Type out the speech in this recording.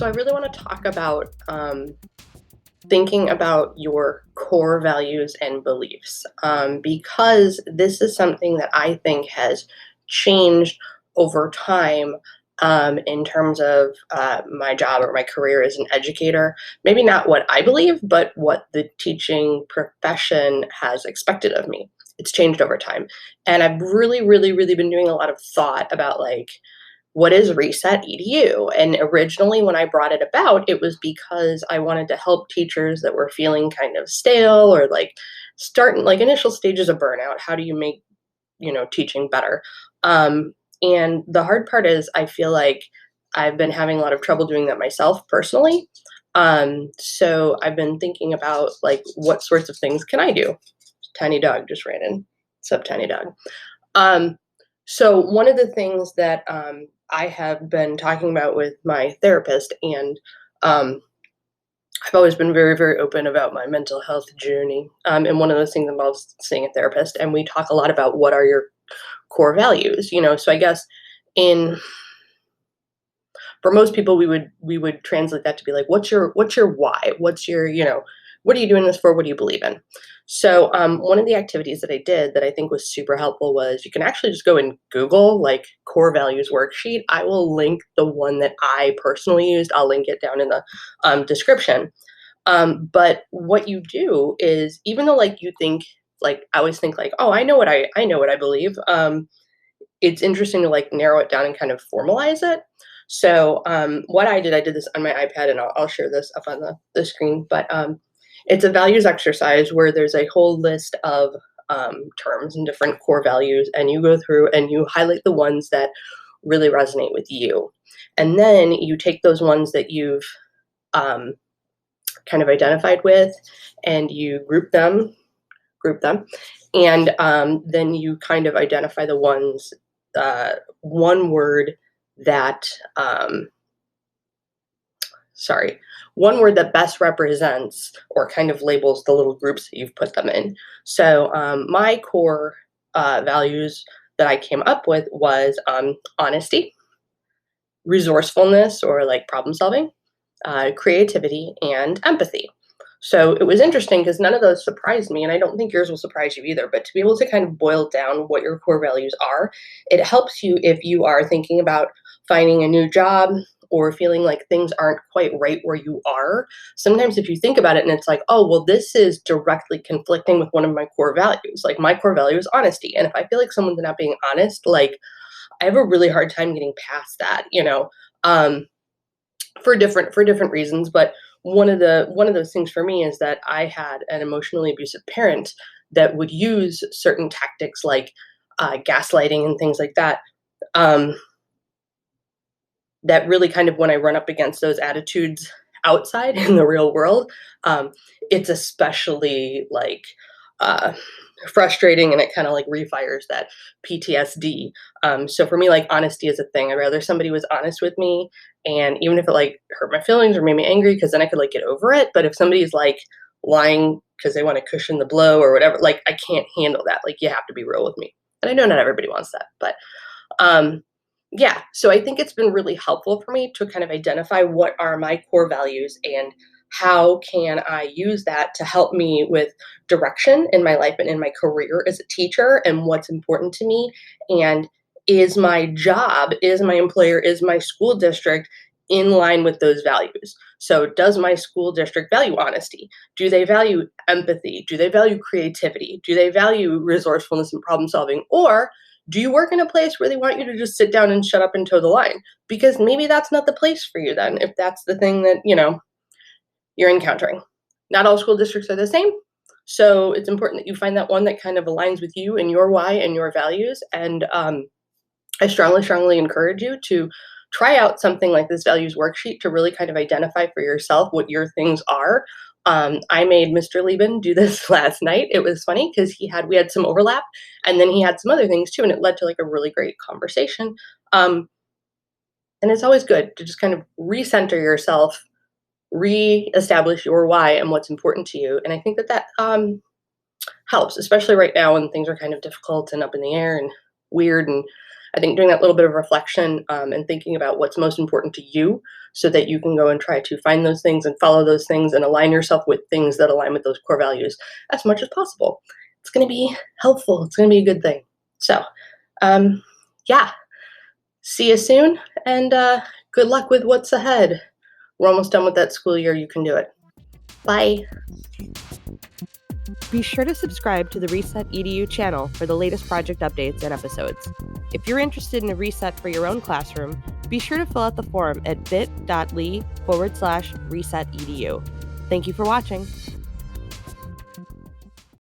So I really want to talk about thinking about your core values and beliefs because this is something that I think has changed over time in terms of my job or my career as an educator. Maybe not what I believe, but what the teaching profession has expected of me. It's changed over time. And I've really been doing a lot of thought about like, what is Reset EDU? And originally, when I brought it about, it was because I wanted to help teachers that were feeling kind of stale or like starting like initial stages of burnout. How do you make teaching better? And the hard part is, I feel like I've been having a lot of trouble doing that myself personally. So I've been thinking about like what sorts of things can I do? Tiny dog just ran in. What's up, tiny dog? Um, so one of the things that I have been talking about with my therapist, and um, I've always been very open about my mental health journey. And one of those things involves seeing a therapist, and we talk a lot about what are your core values. So I guess in for most people, we would translate that to be like, what's your why? What's your what are you doing this for? What do you believe in? So one of the activities that I did that I think was super helpful was you can actually just go and Google like core values worksheet. I will link the one that I personally used. I'll link it down in the description. But what you do is, even though like you think like I always think like, oh, I know what I believe. It's interesting to like narrow it down and kind of formalize it. So what I did this on my iPad, and I'll share this up on the screen. But it's a values exercise where there's a whole list of terms and different core values, and you go through and you highlight the ones that really resonate with you, and then you take those ones that you've um, kind of identified with, and you group them, and then you kind of identify the ones, one word that, sorry, one word that best represents or kind of labels the little groups that you've put them in. So my core values that I came up with was honesty, resourcefulness or like problem solving, creativity, and empathy. So it was interesting because none of those surprised me, and I don't think yours will surprise you either. But to be able to kind of boil down what your core values are, it helps you if you are thinking about finding a new job or feeling like things aren't quite right where you are. Sometimes if you think about it and it's like, oh, well, this is directly conflicting with one of my core values. Like my core value is honesty. And if I feel like someone's not being honest, like I have a really hard time getting past that. Um, for different reasons. But one of those things for me is that I had an emotionally abusive parent that would use certain tactics like gaslighting and things like that. Um, that really kind of, when I run up against those attitudes outside in the real world, um, it's especially like uh, frustrating, and it kind of like refires that PTSD. So for me, like honesty is a thing. I'd rather somebody was honest with me, and even if it like hurt my feelings or made me angry, because then I could like get over it. But if somebody's like lying because they want to cushion the blow or whatever, like I can't handle that. Like you have to be real with me, and I know not everybody wants that, but um, yeah, so I think it's been really helpful for me to kind of identify what are my core values and how can I use that to help me with direction in my life and in my career as a teacher and what's important to me. And is my job, is my employer, is my school district in line with those values? So does my school district value honesty? Do they value empathy? Do they value creativity? Do they value resourcefulness and problem solving? Or do you work in a place where they want you to just sit down and shut up and toe the line? Because maybe that's not the place for you then, if that's the thing that, you're encountering. Not all school districts are the same. So it's important that you find that one that kind of aligns with you and your why and your values. And I strongly encourage you to try out something like this values worksheet to really kind of identify for yourself what your things are. I made Mr. Leban do this last night. It was funny because we had some overlap, and then he had some other things too, and it led to like a really great conversation. And it's always good to just kind of recenter yourself, reestablish your why and what's important to you. And I think that helps, especially right now when things are kind of difficult and up in the air and weird. And I think doing that little bit of reflection and thinking about what's most important to you so that you can go and try to find those things and follow those things and align yourself with things that align with those core values as much as possible. It's going to be helpful. It's going to be a good thing. So, yeah, see you soon, and good luck with what's ahead. We're almost done with that school year. You can do it. Bye. Be sure to subscribe to the Reset EDU channel for the latest project updates and episodes. If you're interested in a reset for your own classroom, be sure to fill out the form at bit.ly/resetedu. Thank you for watching.